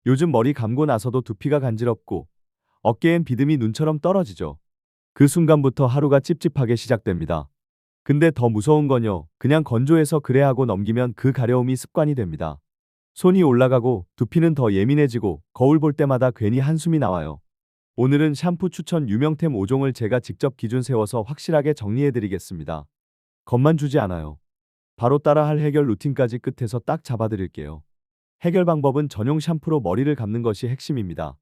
요즘 머리 감고 나서도 두피가 간지럽고 어깨엔 비듬이 눈처럼 떨어지죠. 그 순간부터 하루가 찝찝하게 시작됩니다. 근데 더 무서운 건요. 그냥 건조해서 그래 하고 넘기면 그 가려움이 습관이 됩니다. 손이 올라가고 두피는 더 예민해지고 거울 볼 때마다 괜히 한숨이 나와요. 오늘은 샴푸 추천 유명템 5종을 제가 직접 기준 세워서 확실하게 정리해드리겠습니다. 겁만 주지 않아요. 바로 따라할 해결 루틴까지 끝에서 딱 잡아드릴게요. 해결 방법은 전용 샴푸로 머리를 감는 것이 핵심입니다.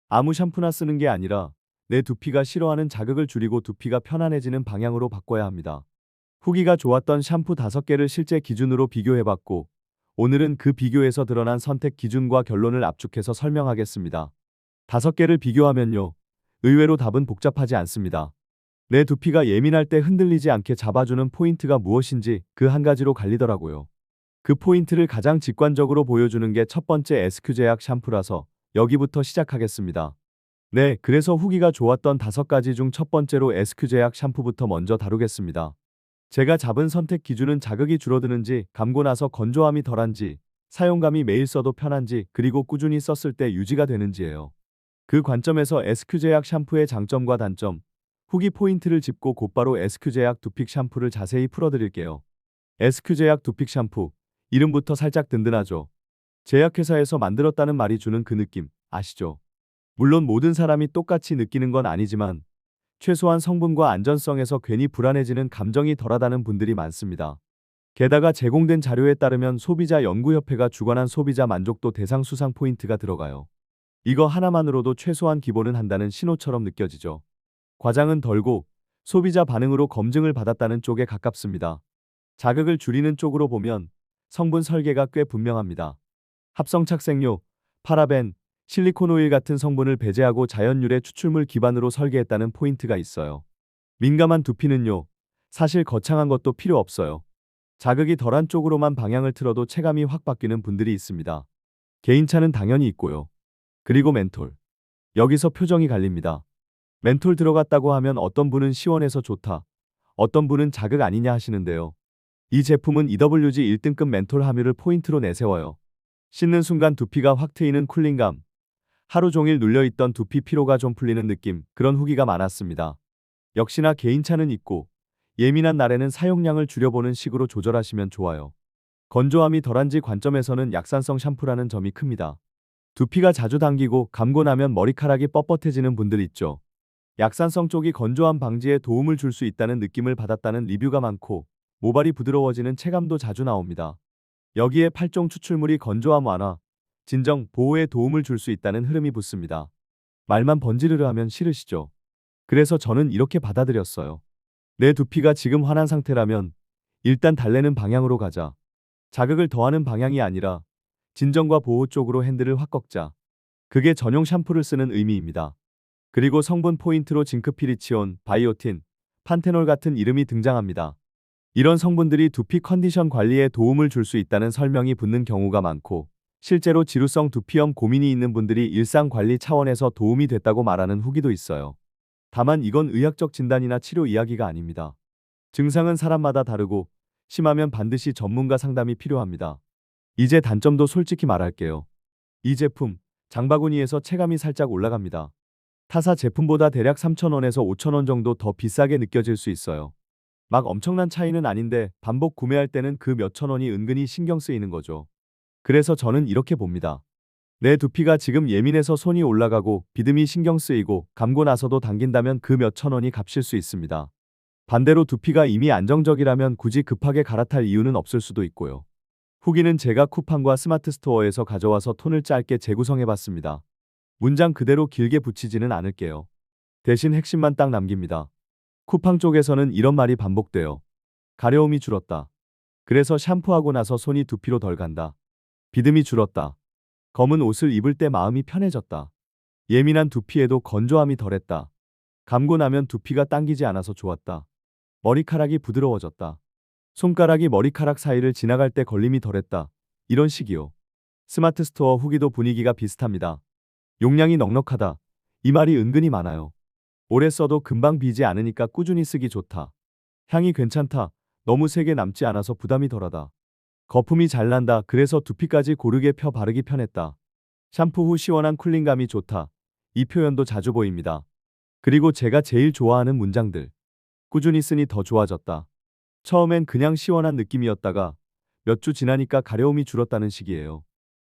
아무 샴푸나 쓰는 게 아니라 내 두피가 싫어하는 자극을 줄이고 두피가 편안해지는 방향으로 바꿔야 합니다. 후기가 좋았던 샴푸 5개를 실제 기준으로 비교해봤고, 오늘은 그 비교에서 드러난 선택 기준과 결론을 압축해서 설명하겠습니다. 5개를 비교하면요. 의외로 답은 복잡하지 않습니다. 내 두피가 예민할 때 흔들리지 않게 잡아주는 포인트가 무엇인지 그 한 가지로 갈리더라고요. 그 포인트를 가장 직관적으로 보여주는 게 첫 번째 SQ제약 샴푸라서 여기부터 시작하겠습니다. 네, 그래서 후기가 좋았던 5가지 중 첫 번째로 SQ제약 샴푸부터 먼저 다루겠습니다. 제가 잡은 선택 기준은 자극이 줄어드는지, 감고 나서 건조함이 덜한지, 사용감이 매일 써도 편한지, 그리고 꾸준히 썼을 때 유지가 되는지예요. 그 관점에서 SQ제약 샴푸의 장점과 단점, 후기 포인트를 짚고 곧바로 SQ제약 두픽 샴푸를 자세히 풀어드릴게요. SQ제약 두픽 샴푸, 이름부터 살짝 든든하죠. 제약회사에서 만들었다는 말이 주는 그 느낌, 아시죠? 물론 모든 사람이 똑같이 느끼는 건 아니지만 최소한 성분과 안전성에서 괜히 불안해지는 감정이 덜하다는 분들이 많습니다. 게다가 제공된 자료에 따르면 소비자 연구협회가 주관한 소비자 만족도 대상 수상 포인트가 들어가요. 이거 하나만으로도 최소한 기본은 한다는 신호처럼 느껴지죠. 과장은 덜고 소비자 반응으로 검증을 받았다는 쪽에 가깝습니다. 자극을 줄이는 쪽으로 보면 성분 설계가 꽤 분명합니다. 합성착색료, 파라벤, 실리콘 오일 같은 성분을 배제하고 자연 유래 추출물 기반으로 설계했다는 포인트가 있어요. 민감한 두피는요, 사실 거창한 것도 필요 없어요. 자극이 덜한 쪽으로만 방향을 틀어도 체감이 확 바뀌는 분들이 있습니다. 개인차는 당연히 있고요. 그리고 멘톨. 여기서 표정이 갈립니다. 멘톨 들어갔다고 하면 어떤 분은 시원해서 좋다, 어떤 분은 자극 아니냐 하시는데요. 이 제품은 EWG 1등급 멘톨 함유를 포인트로 내세워요. 씻는 순간 두피가 확 트이는 쿨링감, 하루 종일 눌려있던 두피 피로가 좀 풀리는 느낌, 그런 후기가 많았습니다. 역시나 개인차는 있고 예민한 날에는 사용량을 줄여보는 식으로 조절하시면 좋아요. 건조함이 덜한지 관점에서는 약산성 샴푸라는 점이 큽니다. 두피가 자주 당기고 감고 나면 머리카락이 뻣뻣해지는 분들 있죠. 약산성 쪽이 건조함 방지에 도움을 줄 수 있다는 느낌을 받았다는 리뷰가 많고 모발이 부드러워지는 체감도 자주 나옵니다. 여기에 8종 추출물이 건조함 완화, 진정, 보호에 도움을 줄 수 있다는 흐름이 붙습니다. 말만 번지르르 하면 싫으시죠? 그래서 저는 이렇게 받아들였어요. 내 두피가 지금 화난 상태라면 일단 달래는 방향으로 가자. 자극을 더하는 방향이 아니라 진정과 보호 쪽으로 핸들을 확 꺾자. 그게 전용 샴푸를 쓰는 의미입니다. 그리고 성분 포인트로 징크피리치온, 바이오틴, 판테놀 같은 이름이 등장합니다. 이런 성분들이 두피 컨디션 관리에 도움을 줄 수 있다는 설명이 붙는 경우가 많고, 실제로 지루성 두피염 고민이 있는 분들이 일상 관리 차원에서 도움이 됐다고 말하는 후기도 있어요. 다만 이건 의학적 진단이나 치료 이야기가 아닙니다. 증상은 사람마다 다르고 심하면 반드시 전문가 상담이 필요합니다. 이제 단점도 솔직히 말할게요. 이 제품, 장바구니에서 체감이 살짝 올라갑니다. 타사 제품보다 대략 3,000원에서 5,000원 정도 더 비싸게 느껴질 수 있어요. 막 엄청난 차이는 아닌데 반복 구매할 때는 그 몇천 원이 은근히 신경 쓰이는 거죠. 그래서 저는 이렇게 봅니다. 내 두피가 지금 예민해서 손이 올라가고 비듬이 신경 쓰이고 감고 나서도 당긴다면 그 몇천 원이 값일 수 있습니다. 반대로 두피가 이미 안정적이라면 굳이 급하게 갈아탈 이유는 없을 수도 있고요. 후기는 제가 쿠팡과 스마트 스토어에서 가져와서 톤을 짧게 재구성해봤습니다. 문장 그대로 길게 붙이지는 않을게요. 대신 핵심만 딱 남깁니다. 쿠팡 쪽에서는 이런 말이 반복돼요. 가려움이 줄었다. 그래서 샴푸하고 나서 손이 두피로 덜 간다. 비듬이 줄었다. 검은 옷을 입을 때 마음이 편해졌다. 예민한 두피에도 건조함이 덜했다. 감고 나면 두피가 당기지 않아서 좋았다. 머리카락이 부드러워졌다. 손가락이 머리카락 사이를 지나갈 때 걸림이 덜했다. 이런 식이요. 스마트 스토어 후기도 분위기가 비슷합니다. 용량이 넉넉하다. 이 말이 은근히 많아요. 오래 써도 금방 비지 않으니까 꾸준히 쓰기 좋다. 향이 괜찮다. 너무 세게 남지 않아서 부담이 덜하다. 거품이 잘 난다. 그래서 두피까지 고르게 펴 바르기 편했다. 샴푸 후 시원한 쿨링감이 좋다. 이 표현도 자주 보입니다. 그리고 제가 제일 좋아하는 문장들. 꾸준히 쓰니 더 좋아졌다. 처음엔 그냥 시원한 느낌이었다가 몇 주 지나니까 가려움이 줄었다는 식이에요.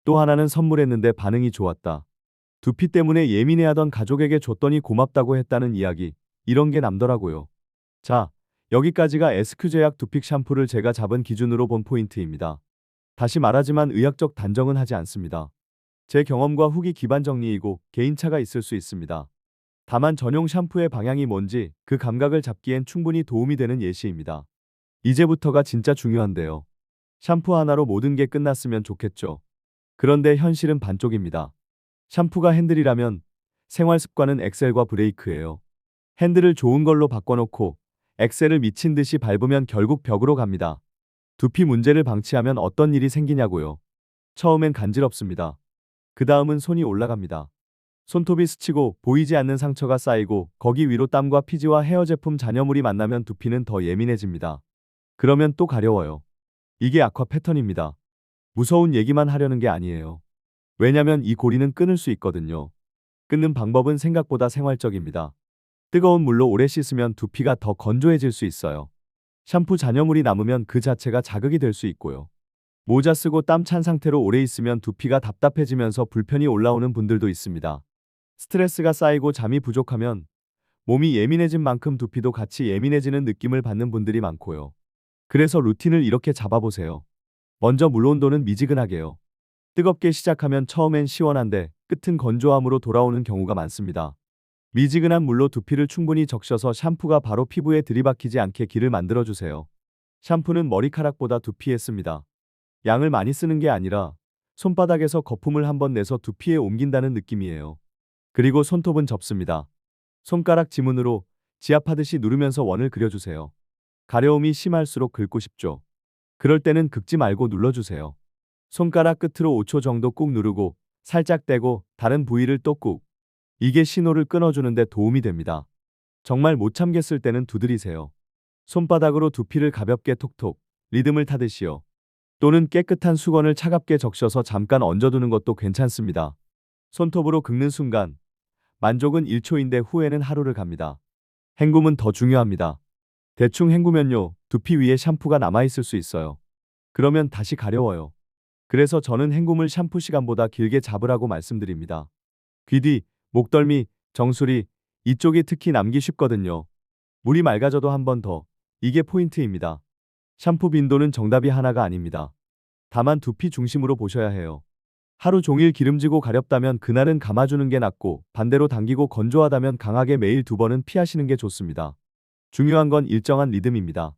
또 하나는 선물했는데 반응이 좋았다. 두피 때문에 예민해하던 가족에게 줬더니 고맙다고 했다는 이야기. 이런 게 남더라고요. 자, 여기까지가 SQ제약 두픽 샴푸를 제가 잡은 기준으로 본 포인트입니다. 다시 말하지만 의학적 단정은 하지 않습니다. 제 경험과 후기 기반 정리이고 개인차가 있을 수 있습니다. 다만 전용 샴푸의 방향이 뭔지 그 감각을 잡기엔 충분히 도움이 되는 예시입니다. 이제부터가 진짜 중요한데요. 샴푸 하나로 모든 게 끝났으면 좋겠죠. 그런데 현실은 반쪽입니다. 샴푸가 핸들이라면 생활 습관은 엑셀과 브레이크예요. 핸들을 좋은 걸로 바꿔놓고 엑셀을 미친 듯이 밟으면 결국 벽으로 갑니다. 두피 문제를 방치하면 어떤 일이 생기냐고요. 처음엔 간지럽습니다. 그 다음은 손이 올라갑니다. 손톱이 스치고 보이지 않는 상처가 쌓이고 거기 위로 땀과 피지와 헤어 제품 잔여물이 만나면 두피는 더 예민해집니다. 그러면 또 가려워요. 이게 악화 패턴입니다. 무서운 얘기만 하려는 게 아니에요. 왜냐면 이 고리는 끊을 수 있거든요. 끊는 방법은 생각보다 생활적입니다. 뜨거운 물로 오래 씻으면 두피가 더 건조해질 수 있어요. 샴푸 잔여물이 남으면 그 자체가 자극이 될 수 있고요. 모자 쓰고 땀 찬 상태로 오래 있으면 두피가 답답해지면서 불편이 올라오는 분들도 있습니다. 스트레스가 쌓이고 잠이 부족하면 몸이 예민해진 만큼 두피도 같이 예민해지는 느낌을 받는 분들이 많고요. 그래서 루틴을 이렇게 잡아보세요. 먼저 물 온도는 미지근하게요. 뜨겁게 시작하면 처음엔 시원한데 끝은 건조함으로 돌아오는 경우가 많습니다. 미지근한 물로 두피를 충분히 적셔서 샴푸가 바로 피부에 들이박히지 않게 길을 만들어주세요. 샴푸는 머리카락보다 두피에 씁니다. 양을 많이 쓰는 게 아니라 손바닥에서 거품을 한번 내서 두피에 옮긴다는 느낌이에요. 그리고 손톱은 접습니다. 손가락 지문으로 지압하듯이 누르면서 원을 그려주세요. 가려움이 심할수록 긁고 싶죠. 그럴 때는 긁지 말고 눌러주세요. 손가락 끝으로 5초 정도 꾹 누르고 살짝 떼고 다른 부위를 또 꾹. 이게 신호를 끊어주는데 도움이 됩니다. 정말 못 참겠을 때는 두드리세요. 손바닥으로 두피를 가볍게 톡톡 리듬을 타듯이요. 또는 깨끗한 수건을 차갑게 적셔서 잠깐 얹어두는 것도 괜찮습니다. 손톱으로 긁는 순간 만족은 1초인데 후에는 하루를 갑니다. 헹굼은 더 중요합니다. 대충 헹구면요, 두피 위에 샴푸가 남아있을 수 있어요. 그러면 다시 가려워요. 그래서 저는 헹굼을 샴푸 시간보다 길게 잡으라고 말씀드립니다. 귀 뒤, 목덜미, 정수리, 이쪽이 특히 남기 쉽거든요. 물이 맑아져도 한 번 더. 이게 포인트입니다. 샴푸 빈도는 정답이 하나가 아닙니다. 다만 두피 중심으로 보셔야 해요. 하루 종일 기름지고 가렵다면 그날은 감아주는 게 낫고 반대로 당기고 건조하다면 강하게 매일 2번은 피하시는 게 좋습니다. 중요한 건 일정한 리듬입니다.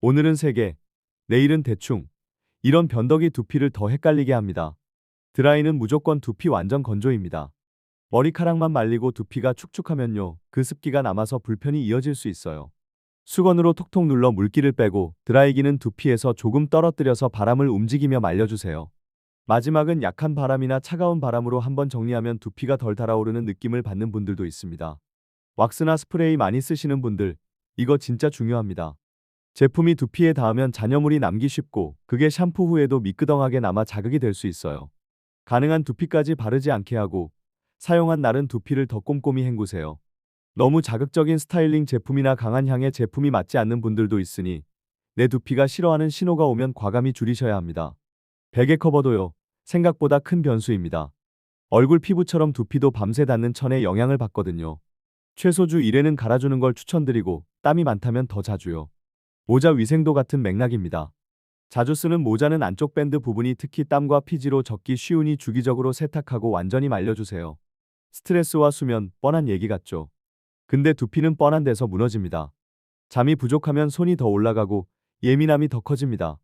오늘은 세게, 내일은 대충. 이런 변덕이 두피를 더 헷갈리게 합니다. 드라이는 무조건 두피 완전 건조입니다. 머리카락만 말리고 두피가 축축하면요, 그 습기가 남아서 불편이 이어질 수 있어요. 수건으로 톡톡 눌러 물기를 빼고 드라이기는 두피에서 조금 떨어뜨려서 바람을 움직이며 말려주세요. 마지막은 약한 바람이나 차가운 바람으로 한번 정리하면 두피가 덜 달아오르는 느낌을 받는 분들도 있습니다. 왁스나 스프레이 많이 쓰시는 분들, 이거 진짜 중요합니다. 제품이 두피에 닿으면 잔여물이 남기 쉽고 그게 샴푸 후에도 미끄덩하게 남아 자극이 될 수 있어요. 가능한 두피까지 바르지 않게 하고 사용한 날은 두피를 더 꼼꼼히 헹구세요. 너무 자극적인 스타일링 제품이나 강한 향의 제품이 맞지 않는 분들도 있으니 내 두피가 싫어하는 신호가 오면 과감히 줄이셔야 합니다. 베개 커버도요, 생각보다 큰 변수입니다. 얼굴 피부처럼 두피도 밤새 닿는 천에 영향을 받거든요. 최소 주 1회는 갈아주는 걸 추천드리고 땀이 많다면 더 자주요. 모자 위생도 같은 맥락입니다. 자주 쓰는 모자는 안쪽 밴드 부분이 특히 땀과 피지로 젖기 쉬우니 주기적으로 세탁하고 완전히 말려주세요. 스트레스와 수면, 뻔한 얘기 같죠. 근데 두피는 뻔한 데서 무너집니다. 잠이 부족하면 손이 더 올라가고 예민함이 더 커집니다.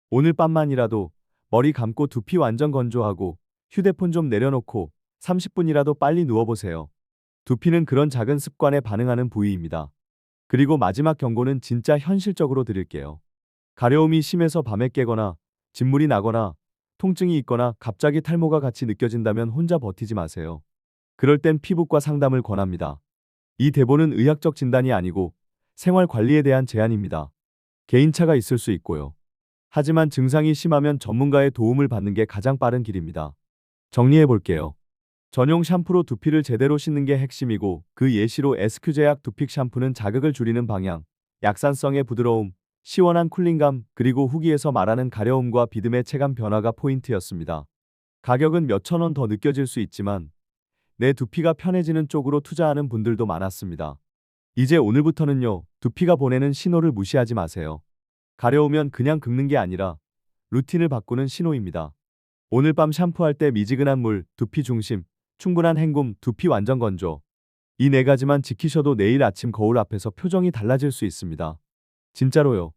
오늘 밤만이라도 머리 감고 두피 완전 건조하고 휴대폰 좀 내려놓고 30분이라도 빨리 누워보세요. 두피는 그런 작은 습관에 반응하는 부위입니다. 그리고 마지막 경고는 진짜 현실적으로 드릴게요. 가려움이 심해서 밤에 깨거나 진물이 나거나 통증이 있거나 갑자기 탈모가 같이 느껴진다면 혼자 버티지 마세요. 그럴 땐 피부과 상담을 권합니다. 이 대본은 의학적 진단이 아니고 생활 관리에 대한 제안입니다. 개인차가 있을 수 있고요. 하지만 증상이 심하면 전문가의 도움을 받는 게 가장 빠른 길입니다. 정리해 볼게요. 전용 샴푸로 두피를 제대로 씻는 게 핵심이고 그 예시로 SQ제약 두픽 샴푸는 자극을 줄이는 방향, 약산성의 부드러움, 시원한 쿨링감, 그리고 후기에서 말하는 가려움과 비듬의 체감 변화가 포인트였습니다. 가격은 몇천 원 더 느껴질 수 있지만 내 두피가 편해지는 쪽으로 투자하는 분들도 많았습니다. 이제 오늘부터는요, 두피가 보내는 신호를 무시하지 마세요. 가려우면 그냥 긁는 게 아니라 루틴을 바꾸는 신호입니다. 오늘 밤 샴푸할 때 미지근한 물, 두피 중심, 충분한 헹굼, 두피 완전 건조. 이 네 가지만 지키셔도 내일 아침 거울 앞에서 표정이 달라질 수 있습니다. 진짜로요.